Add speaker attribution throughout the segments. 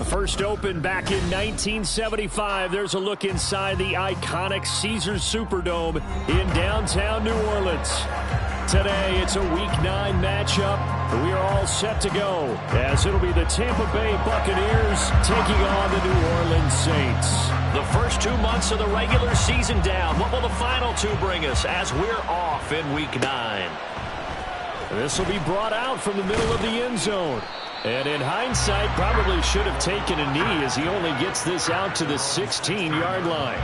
Speaker 1: First opened back in 1975. There's a look inside the iconic Caesars Superdome in downtown New Orleans. Today, it's a Week 9 matchup. We are all set to go, as it'll be the Tampa Bay Buccaneers taking on the New Orleans Saints.
Speaker 2: The first 2 months of the regular season down. What will the final two bring us as we're off in Week 9?
Speaker 1: This will be brought out from the middle of the end zone. And in hindsight, probably should have taken a knee as he only gets this out to the 16-yard line.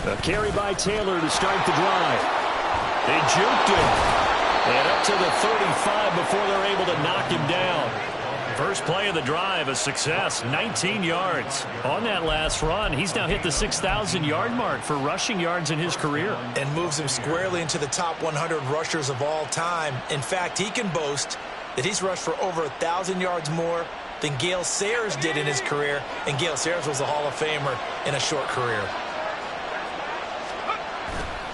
Speaker 1: A carry by Taylor to start the drive. They juked him. And up to the 35 before they're able to knock him down. First play of the drive, a success, 19 yards. On that last run, he's now hit the 6,000-yard mark for rushing yards in his career.
Speaker 3: And moves him squarely into the top 100 rushers of all time. In fact, he can boast that he's rushed for over 1,000 yards more than Gale Sayers did in his career. And Gale Sayers was a Hall of Famer in a short career.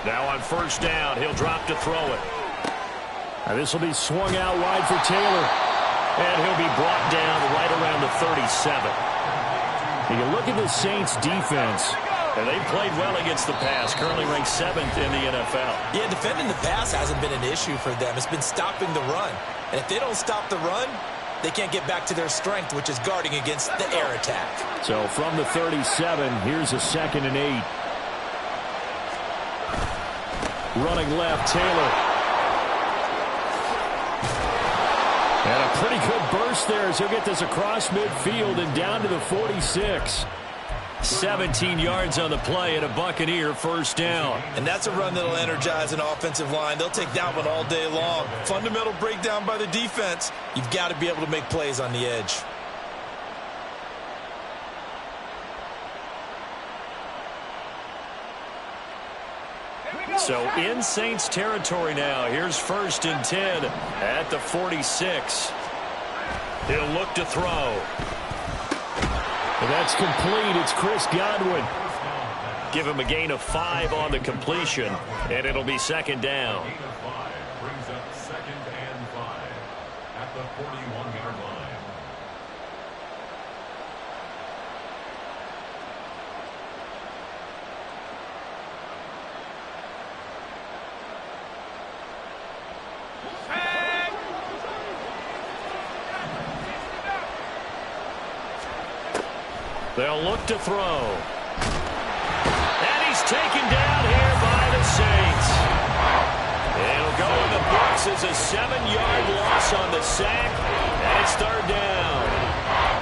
Speaker 2: Now on first down, he'll drop to throw it.
Speaker 1: This will be swung out wide for Taylor.
Speaker 2: And he'll be brought down right around the 37.
Speaker 1: You look at the Saints' defense.
Speaker 2: And they've played well against the pass, currently ranked 7th in the NFL.
Speaker 3: Yeah, defending the pass hasn't been an issue for them. It's been stopping the run. And if they don't stop the run, they can't get back to their strength, which is guarding against the air attack.
Speaker 1: So from the 37, here's a 2nd and 8. Running left, Taylor. And a pretty good burst there as he'll get this across midfield and down to the 46. 17 yards on the play and a Buccaneer first down.
Speaker 3: And that's a run that'll energize an offensive line. They'll take that one all day long. Fundamental breakdown by the defense. You've got to be able to make plays on the edge.
Speaker 2: So in Saints territory now. Here's 1st and 10 at the 46. He'll look to throw.
Speaker 1: And that's complete. It's Chris Godwin.
Speaker 2: Give him a gain of 5 on the completion, and it'll be 2nd down.
Speaker 4: Brings up 2nd and 5 at the 41-yard line.
Speaker 2: They'll look to throw. And he's taken down here by the Saints. It'll go in the books as a 7-yard loss on the sack. And it's 3rd down.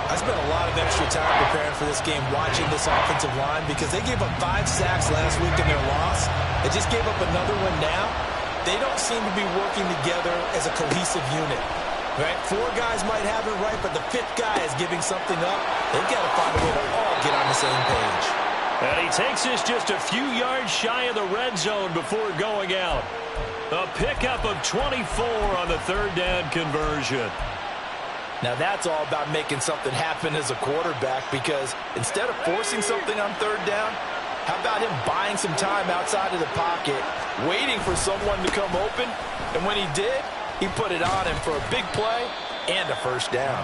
Speaker 3: I spent a lot of extra time preparing for this game watching this offensive line because they gave up 5 sacks last week in their loss. They just gave up another one now. They don't seem to be working together as a cohesive unit. Right? 4 guys might have it right, but the 5th guy is giving something up. They've got to find a way to all get on the same page.
Speaker 2: And he takes this just a few yards shy of the red zone before going out. A pickup of 24 on the 3rd down conversion.
Speaker 3: Now that's all about making something happen as a quarterback, because instead of forcing something on 3rd down, how about him buying some time outside of the pocket, waiting for someone to come open, and when he did, he put it on him for a big play and a first down.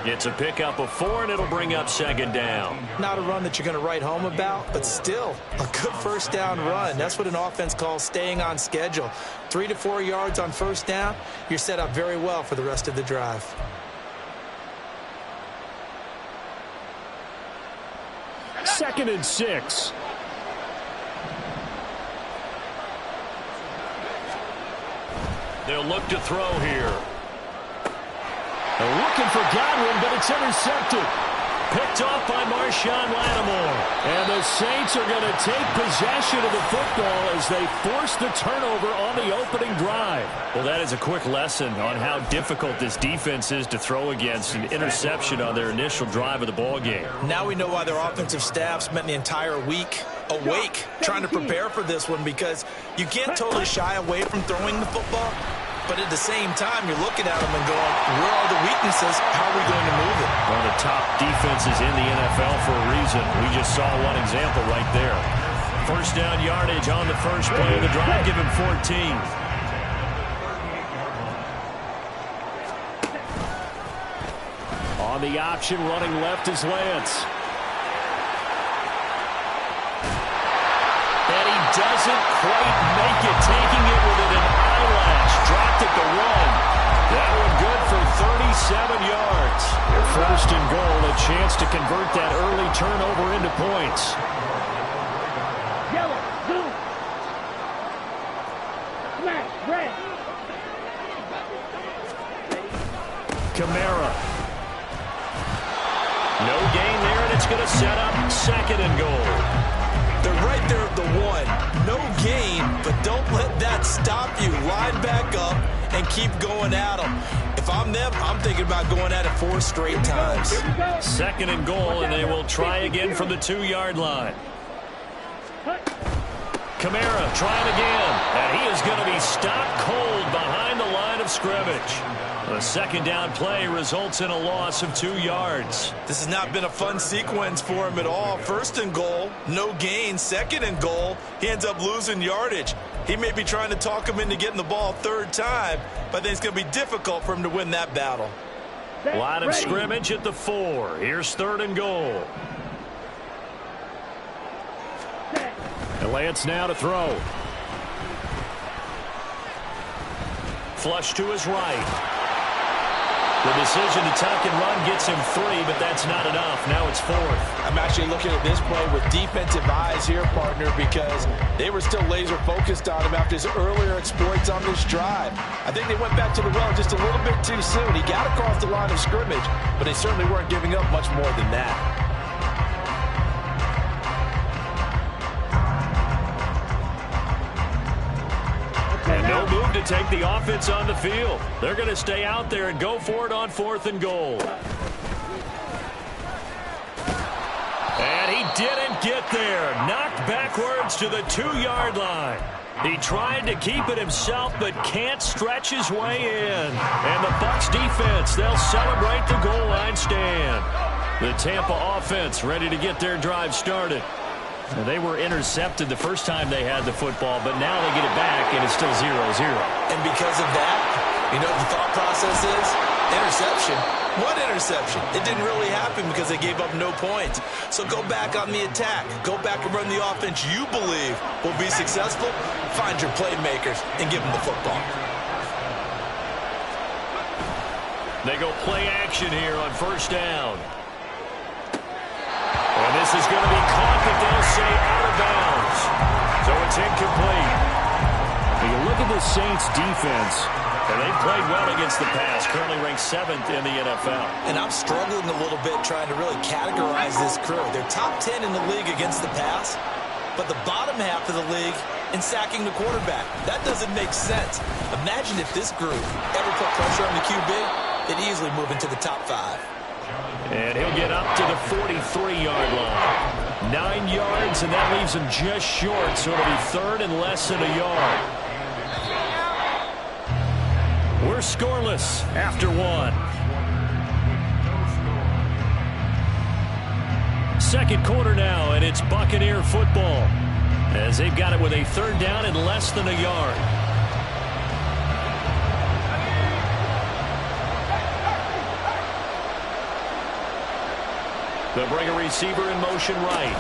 Speaker 2: It's a pickup of 4, and it'll bring up 2nd down.
Speaker 3: Not a run that you're going to write home about, but still a good first down run. That's what an offense calls staying on schedule. 3 to 4 yards on first down, you're set up very well for the rest of the drive.
Speaker 1: Second and 6.
Speaker 2: They'll look to throw here.
Speaker 1: They're looking for Godwin, but it's intercepted. Picked off by Marshawn Lattimore. And the Saints are going to take possession of the football as they force the turnover on the opening drive.
Speaker 2: Well, that is a quick lesson on how difficult this defense is to throw against. An interception on their initial drive of the ball game.
Speaker 3: Now we know why their offensive staff spent the entire week awake, trying to prepare for this one, because you can't totally shy away from throwing the football, but at the same time, you're looking at them and going, where are the weaknesses? How are we going to move it?
Speaker 1: One of the top defenses in the NFL for a reason. We just saw one example right there. First down yardage on the first play of the drive. Give him 14. On the option, running left is Lance. And he doesn't quite make it, taking it within an eyelash. Dropped at the 1. That one good for 37 yards. First and goal, a chance to convert that early turnover into points.
Speaker 5: Yellow, blue. Smash, red.
Speaker 1: Kamara. No gain there, and it's going to set up second and goal.
Speaker 3: They're right there at the 1. No gain, but don't let that stop you. Line back up and keep going at them. If I'm them, I'm thinking about going at it 4 straight times.
Speaker 1: Second and goal, and they will try again from the 2-yard line. Kamara trying again, and he is going to be stopped cold behind the line of scrimmage. The second down play results in a loss of 2 yards.
Speaker 3: This has not been a fun sequence for him at all. First and goal, no gain. Second and goal, he ends up losing yardage. He may be trying to talk him into getting the ball 3rd time, but I think it's going to be difficult for him to win that battle.
Speaker 1: Line of scrimmage at the 4. Here's 3rd and goal. And Lance now to throw. Flush to his right. The decision to tuck and run gets him 3, but that's not enough. Now it's 4th.
Speaker 3: I'm actually looking at this play with defensive eyes here, partner, because they were still laser focused on him after his earlier exploits on this drive. I think they went back to the well just a little bit too soon. He got across the line of scrimmage, but they certainly weren't giving up much more than that.
Speaker 1: And no move to take the offense on the field. They're going to stay out there and go for it on 4th and goal. And he didn't get there. Knocked backwards to the 2-yard line. He tried to keep it himself, but can't stretch his way in. And the Bucs defense, they'll celebrate the goal line stand. The Tampa offense ready to get their drive started. Well, they were intercepted the first time they had the football, but now they get it back, and it's still 0-0.
Speaker 3: And because of that, you know what the thought process is? Interception. What interception? It didn't really happen because they gave up no points. So go back on the attack. Go back and run the offense you believe will be successful. Find your playmakers and give them the football.
Speaker 1: They go play action here on first down. And this is going to be caught, but they'll say out of bounds. So it's incomplete. When you look at the Saints defense, and they've played well against the pass, currently ranked 7th in the NFL.
Speaker 3: And I'm struggling a little bit trying to really categorize this crew. They're top 10 in the league against the pass, but the bottom half of the league in sacking the quarterback. That doesn't make sense. Imagine if this group ever put pressure on the QB, they'd easily move into the top 5.
Speaker 1: And he'll get up to the 43-yard line. 9 yards, and that leaves him just short, so it'll be 3rd and less than a yard. We're scoreless after 1. Second quarter now, and it's Buccaneer football, as they've got it with a 3rd down and less than a yard. They'll bring a receiver in motion right.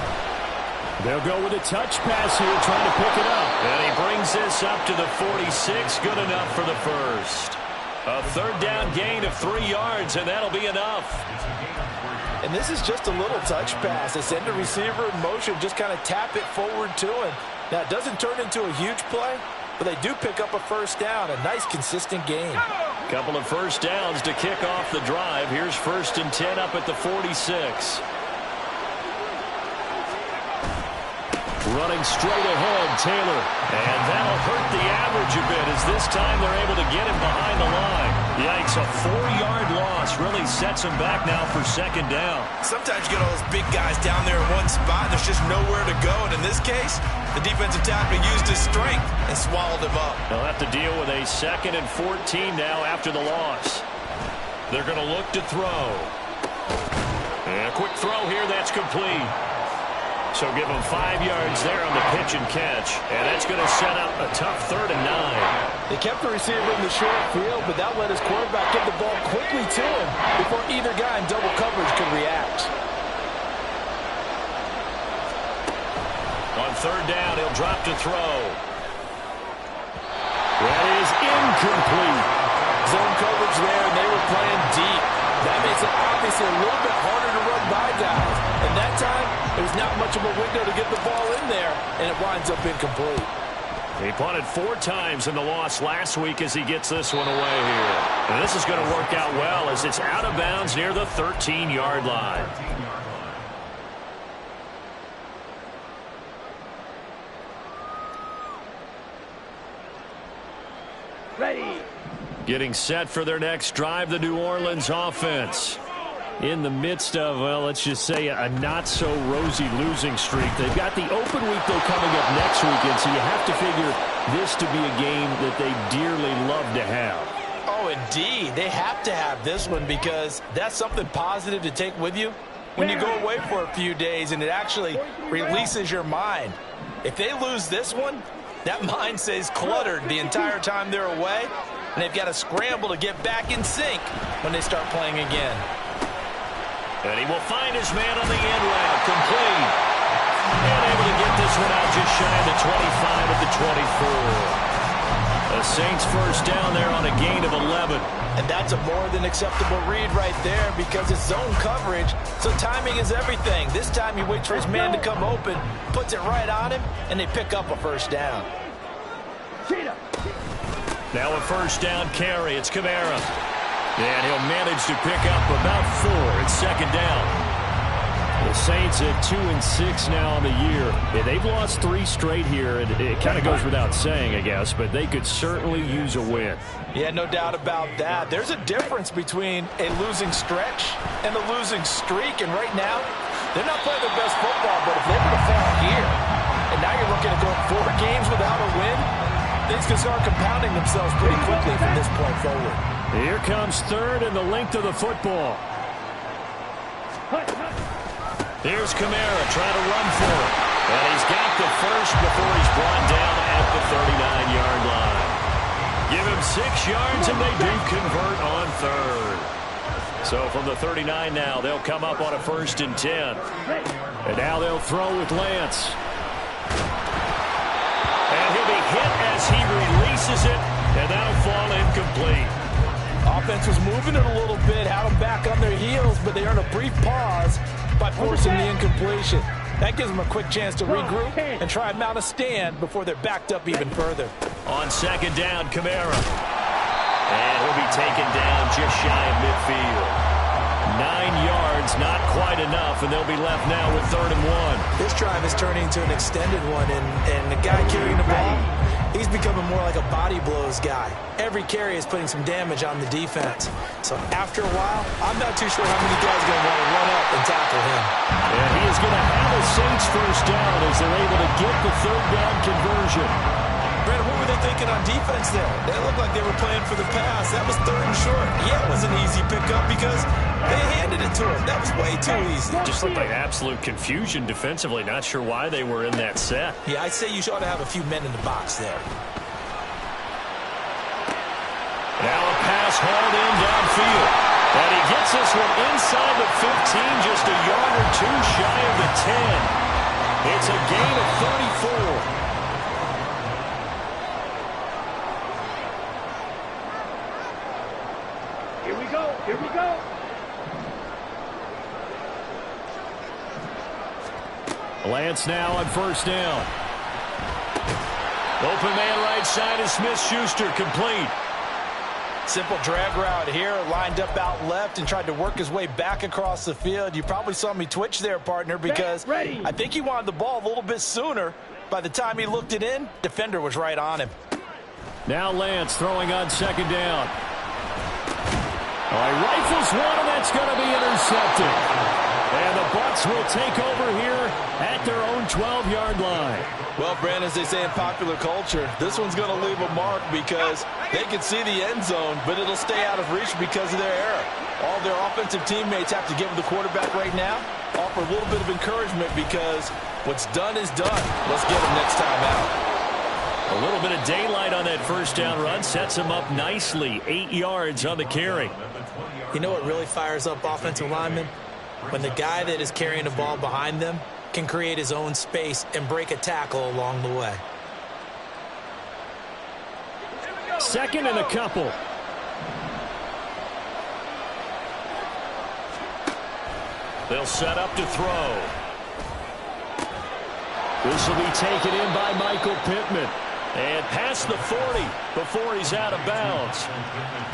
Speaker 1: They'll go with a touch pass here, trying to pick it up. And he brings this up to the 46. Good enough for the first. A 3rd down gain of 3 yards, and that'll be enough.
Speaker 3: And this is just a little touch pass. They send a receiver in motion, just kind of tap it forward to him. Now, it doesn't turn into a huge play, but they do pick up a first down. A nice, consistent gain.
Speaker 1: Couple of first downs to kick off the drive. Here's 1st and 10 up at the 46. Running straight ahead, Taylor. And that'll hurt the average a bit as this time they're able to get him behind the line. Yikes, a 4-yard loss really sets him back now for second down.
Speaker 3: Sometimes you get all those big guys down there in one spot, and there's just nowhere to go. And in this case, the defensive tackle used his strength and swallowed him up.
Speaker 1: They'll have to deal with a 2nd and 14 now after the loss. They're going to look to throw. And a quick throw here, that's complete. So give him 5 yards there on the pitch and catch. And that's going to set up a tough 3rd and 9.
Speaker 3: They kept the receiver in the short field, but that let his quarterback get the ball quickly to him before either guy in double coverage could react.
Speaker 1: On 3rd down, he'll drop to throw. That is incomplete.
Speaker 3: Zone coverage there, and they were playing deep. That makes it obviously a little bit harder to run by guys. And that time, there's not much of a window to get the ball in there, and it winds up incomplete.
Speaker 1: He punted 4 times in the loss last week as he gets this one away here. And this is going to work out well as it's out of bounds near the 13-yard line.
Speaker 5: Ready.
Speaker 1: Getting set for their next drive, the New Orleans offense. In the midst of, well, let's just say a not-so-rosy losing streak. They've got the open week, though, coming up next weekend, so you have to figure this to be a game that they dearly love to have.
Speaker 3: Oh, indeed. They have to have this one because that's something positive to take with you when you go away for a few days, and it actually releases your mind. If they lose this one, that mind stays cluttered the entire time they're away, and they've got to scramble to get back in sync when they start playing again.
Speaker 1: And he will find his man on the end route, complete. And able to get this one out just shy of the 25 at the 24. The Saints first down there on a gain of 11.
Speaker 3: And that's a more than acceptable read right there because it's zone coverage, so timing is everything. This time he waits for his man to come open, puts it right on him, and they pick up a first down.
Speaker 1: Now a first down carry. It's Kamara. And he'll manage to pick up about 4 at second down. The Saints at 2-6 now on the year. Yeah, they've lost 3 straight here. It kind of goes without saying, I guess, but they could certainly use a win.
Speaker 3: Yeah, no doubt about that. There's a difference between a losing stretch and a losing streak. And right now, they're not playing their best football, but if they were to fall here, and now you're looking at going 4 games without a win, things can start compounding themselves pretty quickly from this point forward.
Speaker 1: Here comes 3rd and the length of the football. Here's Kamara trying to run for it. And he's got the first before he's brought down at the 39-yard line. Give him 6 yards and they do convert on 3rd. So from the 39 now, they'll come up on a 1st and 10. And now they'll throw with Lance. And he'll be hit as he releases it, and that'll fall incomplete.
Speaker 3: Offense was moving it a little bit, had them back on their heels, but they earned a brief pause by forcing the incompletion. That gives them a quick chance to regroup and try and mount a stand before they're backed up even further.
Speaker 1: On second down, Kamara. And he'll be taken down just shy of midfield. 9 yards, not quite enough, and they'll be left now with 3rd and 1.
Speaker 3: This drive is turning into an extended one, and the guy carrying the ball, he's becoming more like a body blows guy. Every carry is putting some damage on the defense. So after a while, I'm not too sure how many guys are going to want to run up and tackle him.
Speaker 1: And he is going to have a Saints first down as they're able to get the 3rd down conversion.
Speaker 3: Brandon, what were they thinking on defense there? They looked like they were playing for the pass. That was 3rd and short. Yeah, it was an easy pickup because they handed it to him. That was way too easy.
Speaker 1: Just looked like absolute confusion defensively. Not sure why they were in that set.
Speaker 3: Yeah, I'd say you ought to have a few men in the box there.
Speaker 1: Now a pass hauled in downfield. And he gets this one inside the 15, just a yard or 2 shy of the 10. It's a gain of 34.
Speaker 5: Here we go.
Speaker 1: Lance now on first down. Open man right side is Smith-Schuster, complete.
Speaker 3: Simple drag route here, lined up out left and tried to work his way back across the field. You probably saw me twitch there, partner, because I think he wanted the ball a little bit sooner. By the time he looked it in, defender was right on him.
Speaker 1: Now Lance throwing on second down. He rifles one, and that's going to be intercepted. And the Bucs will take over here at their own 12-yard line.
Speaker 3: Well, Brandon, as they say in popular culture, this one's going to leave a mark because they can see the end zone, but it'll stay out of reach because of their error. All their offensive teammates have to give the quarterback right now, offer a little bit of encouragement because what's done is done. Let's get him next time out.
Speaker 1: A little bit of daylight on that first down run sets him up nicely. 8 yards on the carry.
Speaker 3: You know what really fires up offensive linemen? When the guy that is carrying the ball behind them can create his own space and break a tackle along the way.
Speaker 1: Second and a couple. They'll set up to throw. This will be taken in by Michael Pittman. And past the 40 before he's out of bounds.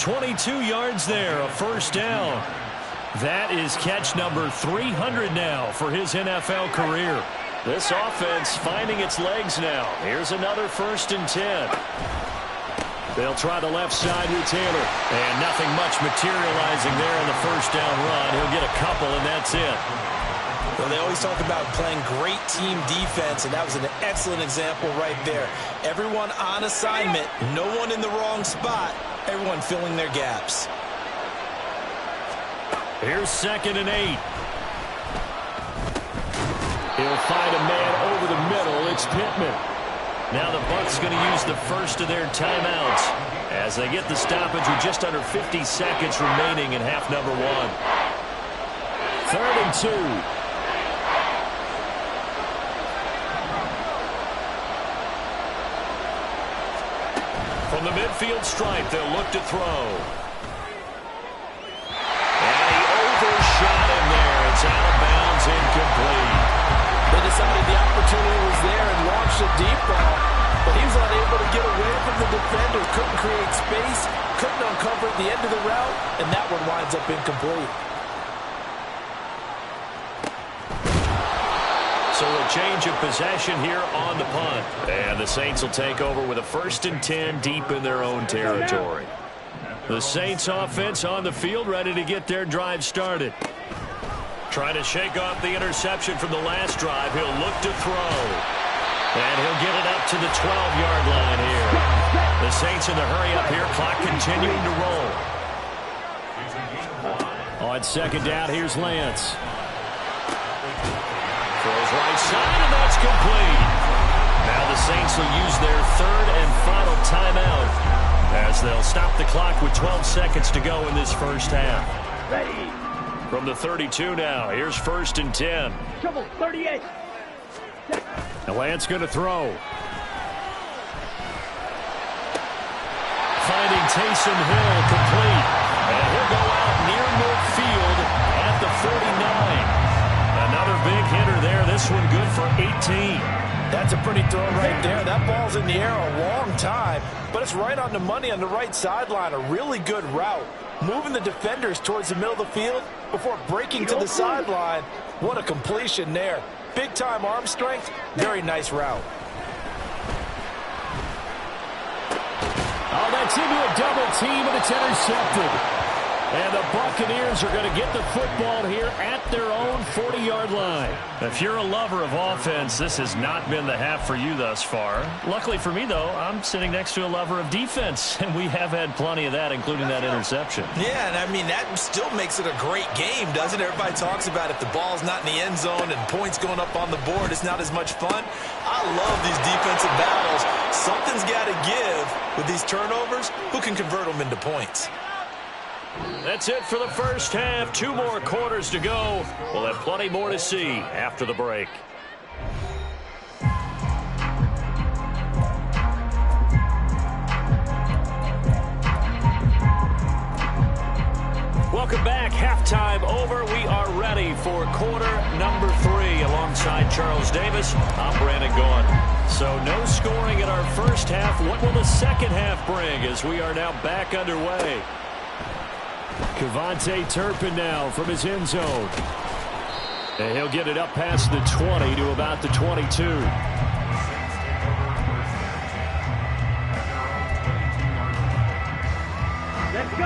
Speaker 1: 22 yards there, a first down. That is catch number 300 now for his NFL career. This offense finding its legs now. Here's another 1st and 10. They'll try the left side with Taylor. And nothing much materializing there on the first down run. He'll get a couple, and that's it.
Speaker 3: Well, they always talk about playing great team defense, and that was an excellent example right there. Everyone on assignment, no one in the wrong spot, everyone filling their gaps.
Speaker 1: Here's 2nd and 8. He'll find a man over the middle. It's Pittman. Now the Bucs going to use the first of their timeouts as they get the stoppage with just under 50 seconds remaining in half number 1. 3rd and 2. From the midfield stripe, they'll look to throw. And he overshot him there. It's out of bounds, incomplete.
Speaker 3: They decided the opportunity was there and launched a deep ball, but he was unable to get away from the defender, couldn't create space, couldn't uncover at the end of the route, and that one winds up incomplete.
Speaker 1: So a change of possession here on the punt. And the Saints will take over with a 1st and 10 deep in their own territory. The Saints offense on the field ready to get their drive started. Trying to shake off the interception from the last drive. He'll look to throw. And he'll get it up to the 12-yard line here. The Saints in the hurry up here. Clock continuing to roll. On 2nd down, here's Lance. Throws right side, and that's complete. Now the Saints will use their 3rd and final timeout as they'll stop the clock with 12 seconds to go in this first half.
Speaker 5: Ready.
Speaker 1: From the 32 now, here's 1st and 10.
Speaker 5: Trouble, 38.
Speaker 1: Now Lance going to throw. Finding Taysom Hill complete. And he'll go out near midfield at the 49. Another big hitter there. This one good for 18.
Speaker 3: That's a pretty throw right there. That ball's in the air a long time, but it's right on the money on the right sideline. A really good route. Moving the defenders towards the middle of the field before breaking to the sideline. What a completion there. Big-time arm strength. Very nice route.
Speaker 1: Oh, that's into a double team, and it's intercepted. And the Buccaneers are going to get the football here at their own 40-yard line. If you're a lover of offense, this has not been the half for you thus far. Luckily for me, though, I'm sitting next to a lover of defense, and we have had plenty of that, including that interception.
Speaker 3: Yeah, and I mean, that still makes it a great game, doesn't it? Everybody talks about if the ball's not in the end zone and points going up on the board, it's not as much fun. I love these defensive battles. Something's got to give with these turnovers. Who can convert them into points?
Speaker 1: That's it for the first half. 2 more quarters to go. We'll have plenty more to see after the break. Welcome back. Halftime over. We are ready for quarter number 3. Alongside Charles Davis, I'm Brandon Gaughan. So no scoring in our
Speaker 2: first half. What will the second half bring as we are now back underway?
Speaker 1: Cavante Turpin now from his end zone. And he'll get it up past the 20 to about the 22.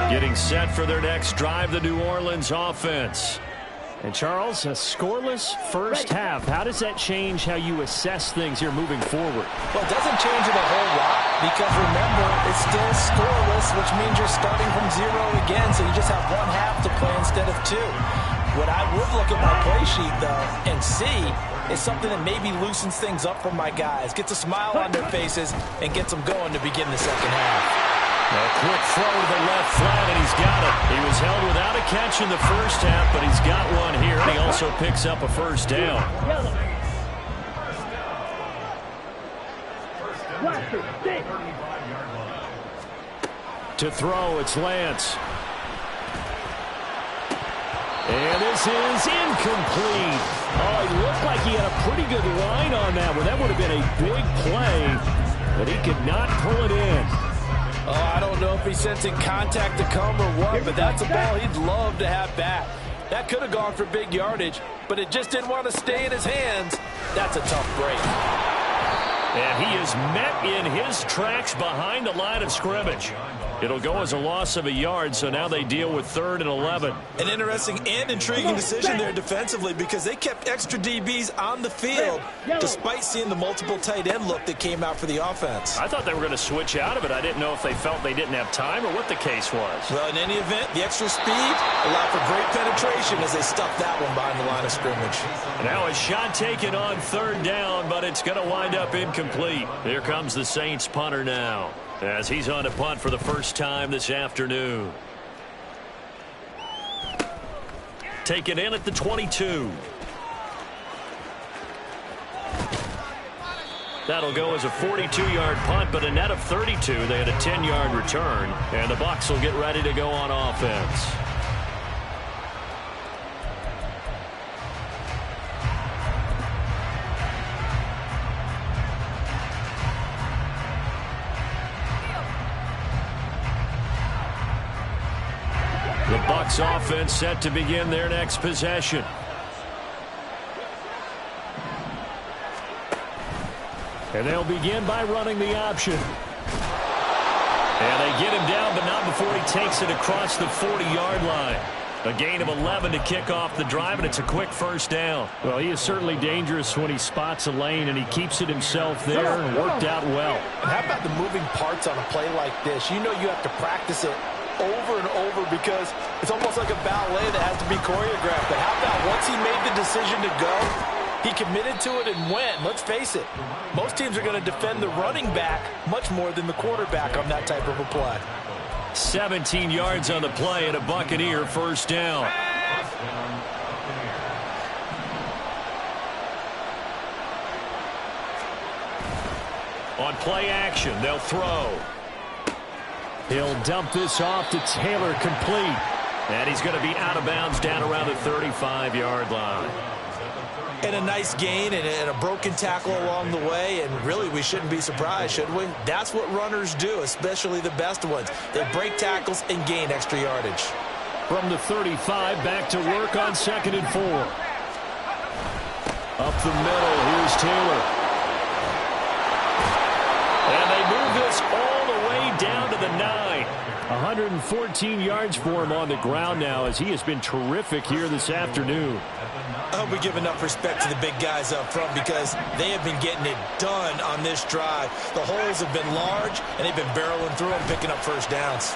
Speaker 1: Getting set for their next drive, the New Orleans offense. And Charles, a scoreless first half. How does that change how you assess things here moving forward?
Speaker 3: Well, it doesn't change it a whole lot because, remember, it's still scoreless, which means you're starting from zero again, so you just have one half to play instead of two. What I would look at my play sheet, though, and see is something that maybe loosens things up for my guys, gets a smile on their faces, and gets them going to begin the second half.
Speaker 2: A quick throw to the left flat, and he's got it. He was held without a catch in the first half, but he's got one here, and he also picks up a first down. To throw, it's Lance. And this is incomplete. Oh, he looked like he had a pretty good line on that one. That would have been a big play, but he could not pull it in.
Speaker 3: Oh, I don't know if he's sensing contact to come or what, but that's a ball he'd love to have back. That could have gone for big yardage, but it just didn't want to stay in his hands. That's a tough break.
Speaker 2: And he is met in his tracks behind the line of scrimmage. It'll go as a loss of a yard, so now they deal with 3rd and 11.
Speaker 3: An interesting and intriguing decision there defensively because they kept extra DBs on the field despite seeing the multiple tight end look that came out for the offense.
Speaker 2: I thought they were going to switch out of it. I didn't know if they felt they didn't have time or what the case was.
Speaker 3: Well, in any event, the extra speed allowed for great penetration as they stuffed that one behind the line of scrimmage.
Speaker 2: Now a shot taken on 3rd down, but it's going to wind up incomplete. Here comes the Saints punter now, as he's on to punt for the first time this afternoon. Taken in at the 22. That'll go as a 42-yard punt, but a net of 32. They had a 10-yard return, and the Bucs will get ready to go on offense. The Bucs offense set to begin their next possession.
Speaker 1: And they'll begin by running the option.
Speaker 2: And they get him down, but not before he takes it across the 40-yard line. A gain of 11 to kick off the drive, and it's a quick first down.
Speaker 1: Well, he is certainly dangerous when he spots a lane, and he keeps it himself there and worked out well.
Speaker 3: And how about the moving parts on a play like this? You know you have to practice it over and over because it's almost like a ballet that has to be choreographed. But how about once he made the decision to go, he committed to it and went. Let's face it, most teams are going to defend the running back much more than the quarterback on that type of a play.
Speaker 2: 17 yards on the play and a Buccaneer first down. On play action, they'll throw.
Speaker 1: He'll dump this off to Taylor, complete.
Speaker 2: And he's going to be out of bounds down around the 35-yard line.
Speaker 3: And a nice gain and a broken tackle along the way, and really we shouldn't be surprised, should we? That's what runners do, especially the best ones. They break tackles and gain extra yardage.
Speaker 1: From the 35, back to work on 2nd and 4. Up the middle, here's Taylor.
Speaker 2: And they move this all the way down to the 9.
Speaker 1: 114 yards for him on the ground now, as he has been terrific here this afternoon.
Speaker 3: I hope we give enough respect to the big guys up front because they have been getting it done on this drive. The holes have been large, and they've been barreling through them, picking up first downs.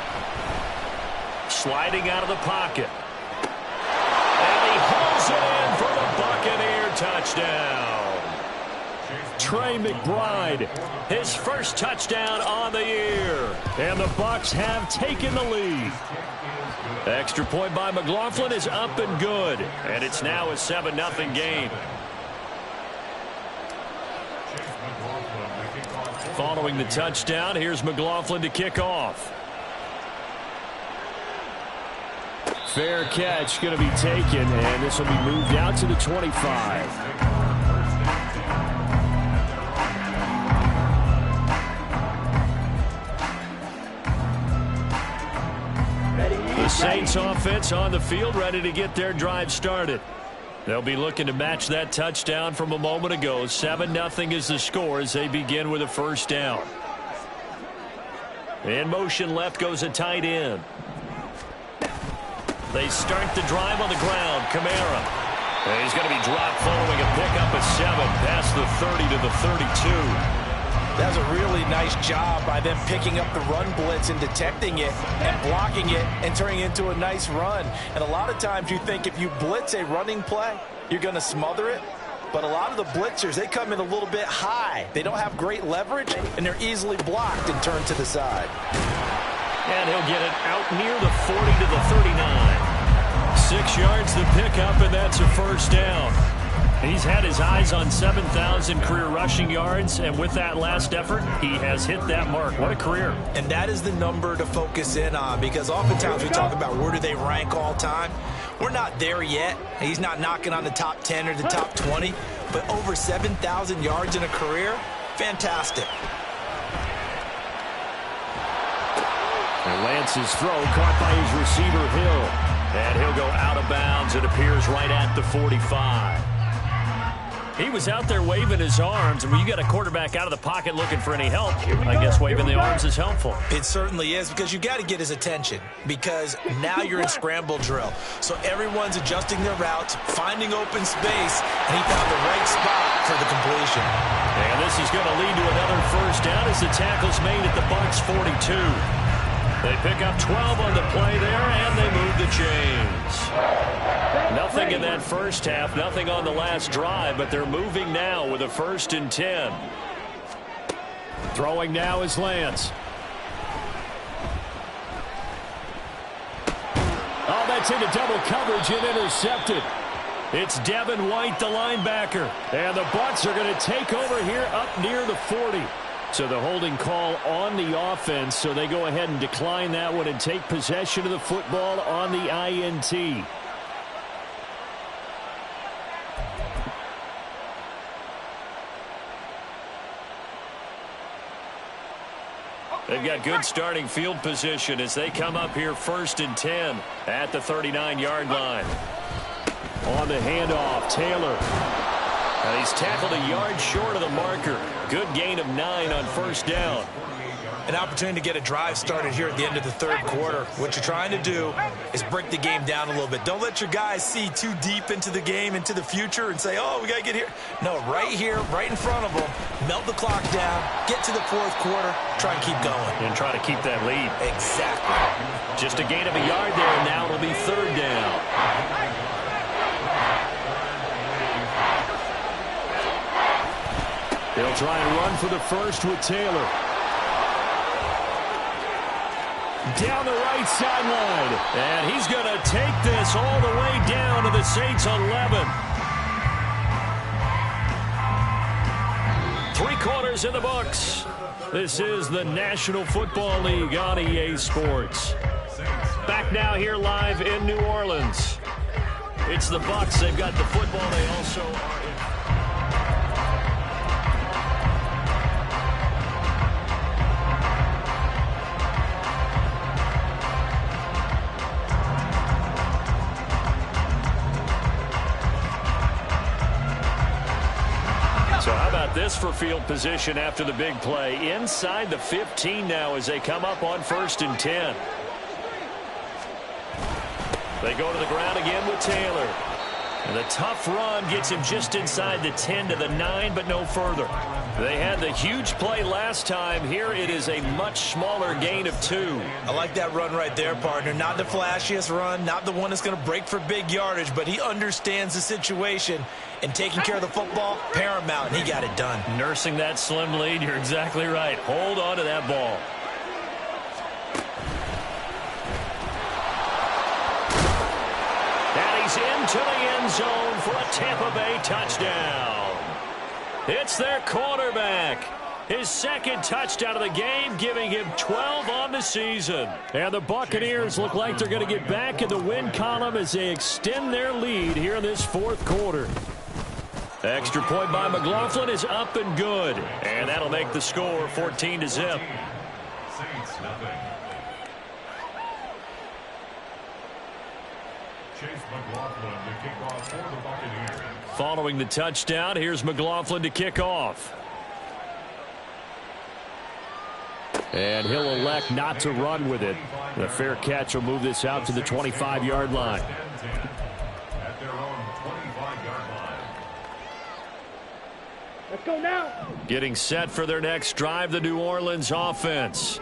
Speaker 2: Sliding out of the pocket. And he hauls it in for the Buccaneer touchdown.
Speaker 1: Trey McBride,
Speaker 2: his first touchdown on the year.
Speaker 1: And the Bucs have taken the lead.
Speaker 2: Extra point by McLaughlin is up and good. And it's now a 7-0 game. Following the touchdown, here's McLaughlin to kick off.
Speaker 1: Fair catch going to be taken, and this will be moved out to the 25. Saints offense on the field, ready to get their drive started. They'll be looking to match that touchdown from a moment ago. 7-0 is the score as they begin with a first down. In motion left goes a tight end. They start the drive on the ground. Kamara. And he's going to be dropped following a pickup of 7 past the 30 to the 32.
Speaker 3: That's a really nice job by them picking up the run blitz and detecting it and blocking it and turning it into a nice run. And a lot of times you think if you blitz a running play, you're going to smother it. But a lot of the blitzers, they come in a little bit high. They don't have great leverage, and they're easily blocked and turned to the side.
Speaker 1: And he'll get it out near the 40 to the 39. 6 yards the pickup, and that's a first down. He's had his eyes on 7,000 career rushing yards, and with that last effort, he has hit that mark. What a career.
Speaker 3: And that is the number to focus in on, because oftentimes we talk about where do they rank all time. We're not there yet. He's not knocking on the top 10 or the top 20, but over 7,000 yards in a career, fantastic.
Speaker 1: And Lance's throw caught by his receiver, Hill. And he'll go out of bounds. It appears right at the 45. He was out there waving his arms, and when you got a quarterback out of the pocket looking for any help, I guess waving the arms is helpful.
Speaker 3: It certainly is, because you got to get his attention, because now you're in scramble drill. So everyone's adjusting their routes, finding open space, and he found the right spot for the completion.
Speaker 1: And this is going to lead to another first down as the tackle's made at the Bucs 42. They pick up 12 on the play there, and they move the chains. Nothing in that first half, nothing on the last drive, but they're moving now with a 1st and 10. Throwing now is Lance. Oh, that's into double coverage and intercepted. It's Devin White, the linebacker. And the Bucs are going to take over here up near the 40. So the holding call on the offense, so they go ahead and decline that one and take possession of the football on the INT. They've got good starting field position as they come up here 1st and 10 at the 39-yard line. On the handoff, Taylor. And he's tackled a yard short of the marker. Good gain of 9 on first down.
Speaker 3: An opportunity to get a drive started here at the end of the 3rd quarter. What you're trying to do is break the game down a little bit. Don't let your guys see too deep into the game, into the future, and say, oh, we got to get here. No, right here, right in front of them, melt the clock down, get to the 4th quarter, try and keep going.
Speaker 1: And try to keep that lead.
Speaker 3: Exactly.
Speaker 1: Just a gain of a yard there, and now it'll be 3rd down. They'll try and run for the first with Taylor. Down the right sideline. And he's going to take this all the way down to the Saints 11. 3 quarters in the books. This is the National Football League on EA Sports. Back now here live in New Orleans. It's the Bucs. They've got the football. They also are in. So how about this for field position after the big play? Inside the 15 now as they come up on 1st and 10. They go to the ground again with Taylor. And the tough run gets him just inside the 10 to the 9, but no further. They had the huge play last time. Here it is a much smaller gain of 2.
Speaker 3: I like that run right there, partner. Not the flashiest run, not the one that's going to break for big yardage, but he understands the situation, and taking care of the football, paramount, and he got it done.
Speaker 1: Nursing that slim lead, you're exactly right. Hold on to that ball. And he's into the end zone for a Tampa Bay touchdown. It's their quarterback. His 2nd touchdown of the game, giving him 12 on the season. And the Buccaneers look like they're going to get back in the win column as they extend their lead here in this 4th quarter. Extra point by McLaughlin is up and good. And that'll make the score 14-0.
Speaker 4: Saints nothing.
Speaker 1: Following the touchdown, here's McLaughlin to kick off. And he'll elect not to run with it. The fair catch will move this out to the 25-yard line.
Speaker 5: Let's go now.
Speaker 1: Getting set for their next drive, the New Orleans offense.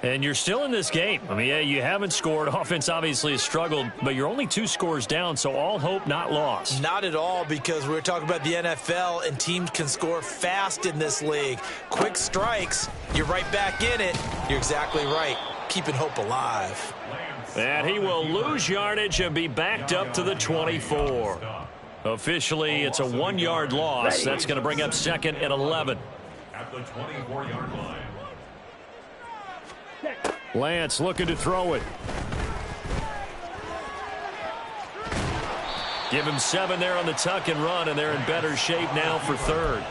Speaker 1: And you're still in this game. I mean, yeah, you haven't scored. Offense obviously has struggled, but you're only 2 scores down, so all hope not lost.
Speaker 3: Not at all, because we're talking about the NFL, and teams can score fast in this league. Quick strikes, you're right back in it. You're exactly right. Keeping hope alive.
Speaker 1: And he will lose yardage and be backed up to the 24. Officially, it's a 1-yard loss. That's going to bring up 2nd and 11.
Speaker 4: At the 24-yard line.
Speaker 1: Lance looking to throw it. Give him 7 there on the tuck and run, and they're in better shape now for 3rd.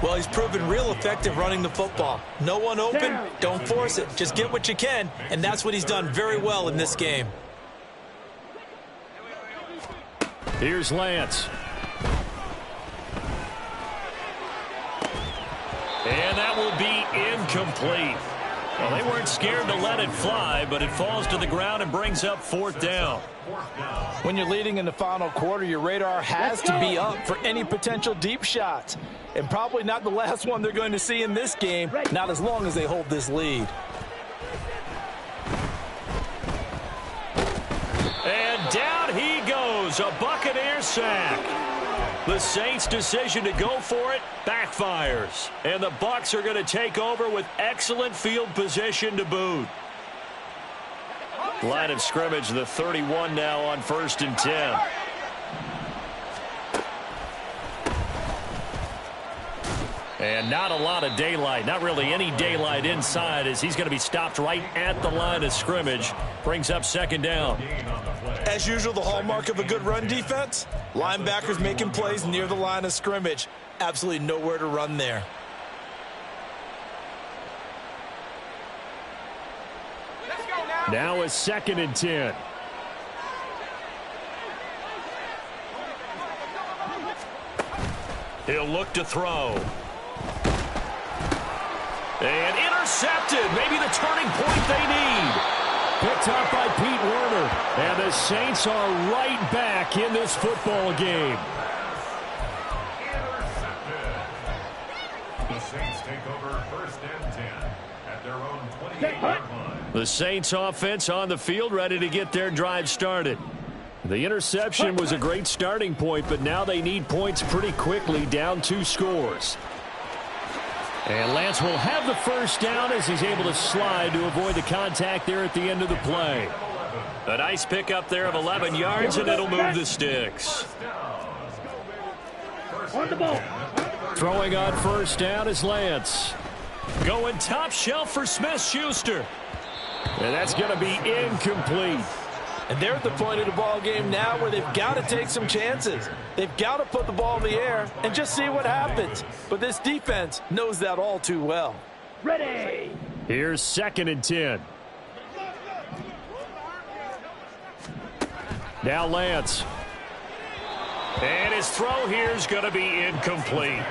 Speaker 3: Well, he's proven real effective running the football. No one open, don't force it. Just get what you can, and that's what he's done very well in this game.
Speaker 1: Here's Lance. And that will be incomplete. Well, they weren't scared to let it fly, but it falls to the ground and brings up 4th down.
Speaker 3: When you're leading in the final quarter, your radar has to be up for any potential deep shots. And probably not the last one they're going to see in this game, not as long as they hold this lead.
Speaker 1: And down he goes, a Buccaneer sack. The Saints' decision to go for it backfires. And the Bucs are going to take over with excellent field position to boot. Line of scrimmage, the 31 now on 1st and 10. And not a lot of daylight, not really any daylight inside, as he's going to be stopped right at the line of scrimmage. Brings up 2nd down.
Speaker 3: As usual, the hallmark of a good run defense, linebackers making plays near the line of scrimmage. Absolutely nowhere to run there.
Speaker 1: Now a 2nd and 10. He'll look to throw. And intercepted. Maybe the turning point they need. Picked up by Pete Werner. And the Saints are right back in this football game.
Speaker 4: The Saints take over 1st and 10 at their own 28-yard line.
Speaker 1: The Saints offense on the field, ready to get their drive started. The interception was a great starting point, but now they need points pretty quickly, down 2 scores. And Lance will have the 1st down as he's able to slide to avoid the contact there at the end of the play. A nice pickup there of 11 yards, and it'll move the sticks.
Speaker 5: On the ball.
Speaker 1: Throwing on 1st down is Lance. Going top shelf for Smith-Schuster. And that's going to be incomplete.
Speaker 3: And they're at the point of the ball game now where they've got to take some chances. They've got to put the ball in the air and just see what happens. But this defense knows that all too well.
Speaker 5: Ready.
Speaker 1: Here's 2nd and 10. Now Lance. And his throw here is going to be incomplete.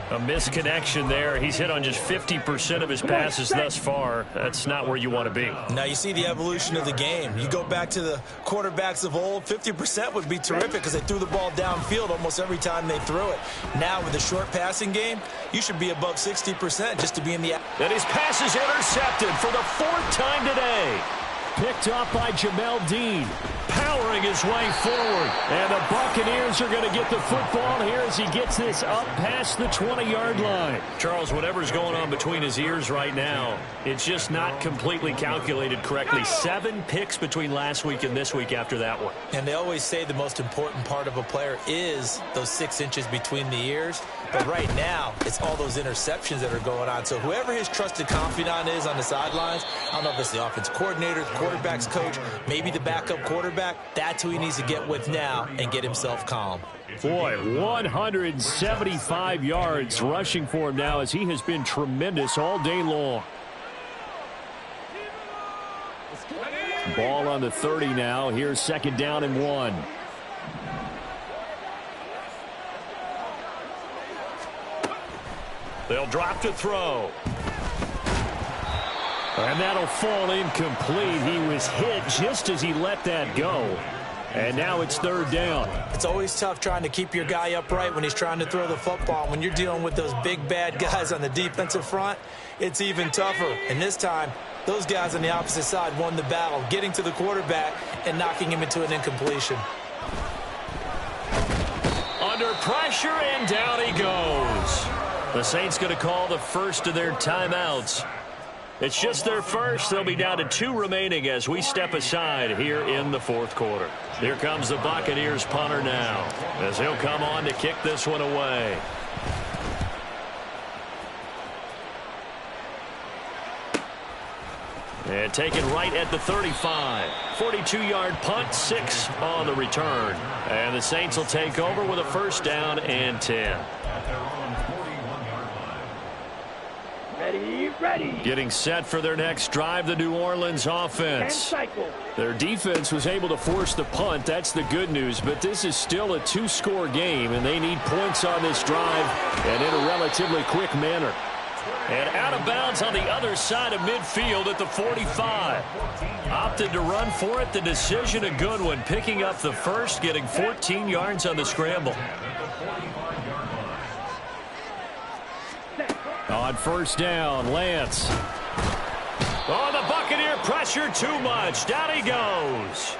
Speaker 1: A misconnection there. He's hit on just 50% of his passes thus far. That's not where you want to be.
Speaker 3: Now you see the evolution of the game. You go back to the quarterbacks of old, 50% would be terrific because they threw the ball downfield almost every time they threw it. Now with the short passing game, you should be above 60% just to be in the...
Speaker 1: And his pass is intercepted for the 4th time today. Picked off by Jamel Dean. Powering his way forward. And the Buccaneers are going to get the football here as he gets this up past the 20-yard line. Charles, whatever's going on between his ears right now, it's just not completely calculated correctly. 7 picks between last week and this week after that one.
Speaker 3: And they always say the most important part of a player is those 6 inches between the ears. But right now, it's all those interceptions that are going on. So whoever his trusted confidant is on the sidelines, I don't know if it's the offense coordinator, the quarterback's coach, maybe the backup quarterback, that's who he needs to get with now and get himself calm.
Speaker 1: Boy, 175 yards rushing for him now as he has been tremendous all day long. Ball on the 30 now. Here's 2nd down and 1.
Speaker 2: They'll drop to throw.
Speaker 1: And that'll fall incomplete. He was hit just as he let that go. And now it's 3rd down.
Speaker 3: It's always tough trying to keep your guy upright when he's trying to throw the football. When you're dealing with those big, bad guys on the defensive front, it's even tougher. And this time, those guys on the opposite side won the battle, getting to the quarterback and knocking him into an incompletion.
Speaker 2: Under pressure, and down he goes. The Saints going to call the first of their timeouts. It's just their first. They'll be down to 2 remaining as we step aside here in the 4th quarter. Here comes the Buccaneers punter now, as he'll come on to kick this one away. And taken right at the 35. 42-yard punt, 6 on the return. And the Saints will take over with a 1st down and 10.
Speaker 5: Ready.
Speaker 1: Getting set for their next drive, the New Orleans offense. Their defense was able to force the punt. That's the good news. But this is still a 2-score game, and they need points on this drive and in a relatively quick manner.
Speaker 2: And out of bounds on the other side of midfield at the 45.
Speaker 1: Opted to run for it. The decision a good one. Picking up the first, getting 14 yards on the scramble. On 1st down, Lance.
Speaker 2: Oh, the Buccaneer pressure too much. Down he goes.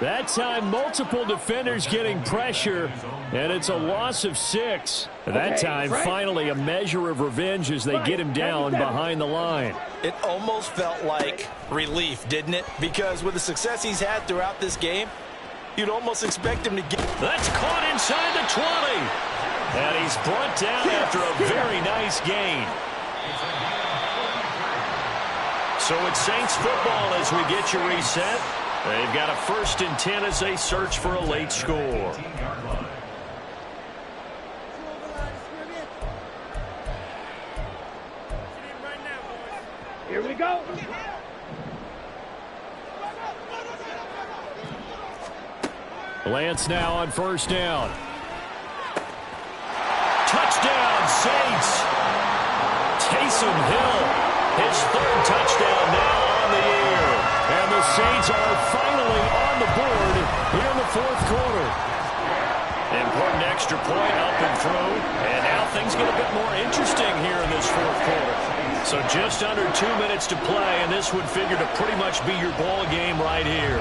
Speaker 1: That time, multiple defenders getting pressure, and it's a loss of 6. That time, finally, a measure of revenge as they get him down behind the line.
Speaker 3: It almost felt like relief, didn't it? Because with the success he's had throughout this game, you'd almost expect him to get...
Speaker 2: That's caught inside the 20. And he's brought down after a very nice gain. So it's Saints football as we get you reset. They've got a 1st and 10 as they search for a late score.
Speaker 5: Here we go.
Speaker 1: Lance now on 1st down.
Speaker 2: Touchdown, Saints. Taysom Hill, his 3rd touchdown now on the year.
Speaker 1: And the Saints are finally on the board here in the 4th quarter.
Speaker 2: Important extra point up and through. And now things get a bit more interesting here in this 4th quarter. So just under 2 minutes to play, and this would figure to pretty much be your ball game right here.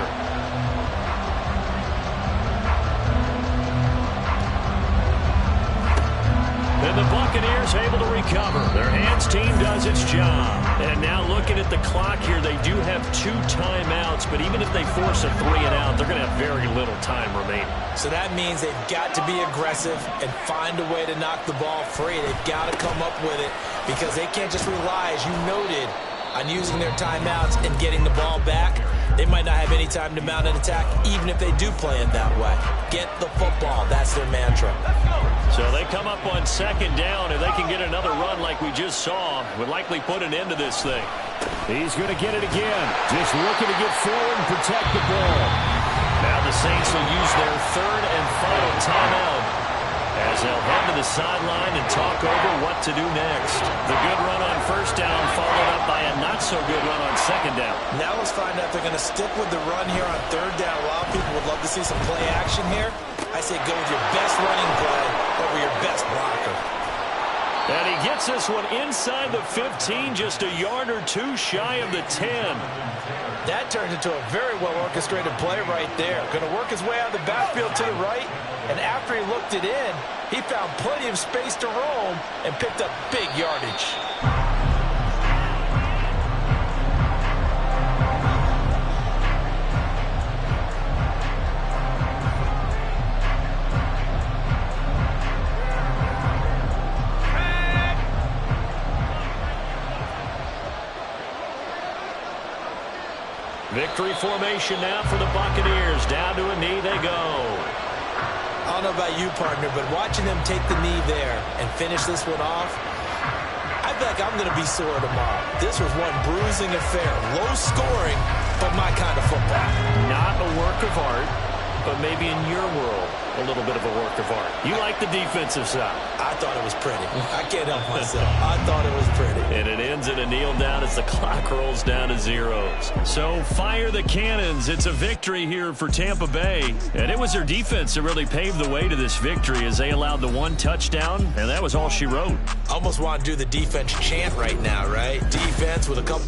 Speaker 2: And the Buccaneers able to recover. Their hands team does its job. And now looking at the clock here, they do have 2 timeouts, but even if they force a 3 and out, they're going to have very little time remaining.
Speaker 3: So that means they've got to be aggressive and find a way to knock the ball free. They've got to come up with it because they can't just rely, as you noted, on using their timeouts and getting the ball back. They might not have any time to mount an attack, even if they do play it that way. Get the football. That's their mantra.
Speaker 2: So they come up on 2nd down. If they can get another run like we just saw, would likely put an end to this thing.
Speaker 1: He's going to get it again. Just looking to get forward and protect the ball.
Speaker 2: Now the Saints will use their 3rd and final timeout as they'll head to the sideline and talk over what to do next. The good run on 1st down followed up by a not-so-good run on 2nd down.
Speaker 3: Now let's find out if they're going to stick with the run here on 3rd down. A lot of people would love to see some play action here. I say go with your best running play over your best blocker.
Speaker 2: And he gets this one inside the 15, just a yard or 2 shy of the 10.
Speaker 3: That turns into a very well-orchestrated play right there. Going to work his way out of the backfield to the right, and after he looked it in, he found plenty of space to roam and picked up big yardage.
Speaker 2: Victory formation now for the Buccaneers. Down to a knee they go.
Speaker 3: I don't know about you, partner, but watching them take the knee there and finish this one off, I feel like I'm going to be sore tomorrow. This was one bruising affair. Low scoring, but my kind of football.
Speaker 2: Not a work of art, but maybe in your world, a little bit of a work of art. You like the defensive side.
Speaker 3: I thought it was pretty. I can't help myself. I thought it was pretty.
Speaker 2: And it ends in a kneel down as the clock rolls down to zeros. So fire the cannons. It's a victory here for Tampa Bay. And it was their defense that really paved the way to this victory as they allowed the one touchdown, and that was all she wrote.
Speaker 3: Almost want to do the defense chant right now, right? Defense with a couple...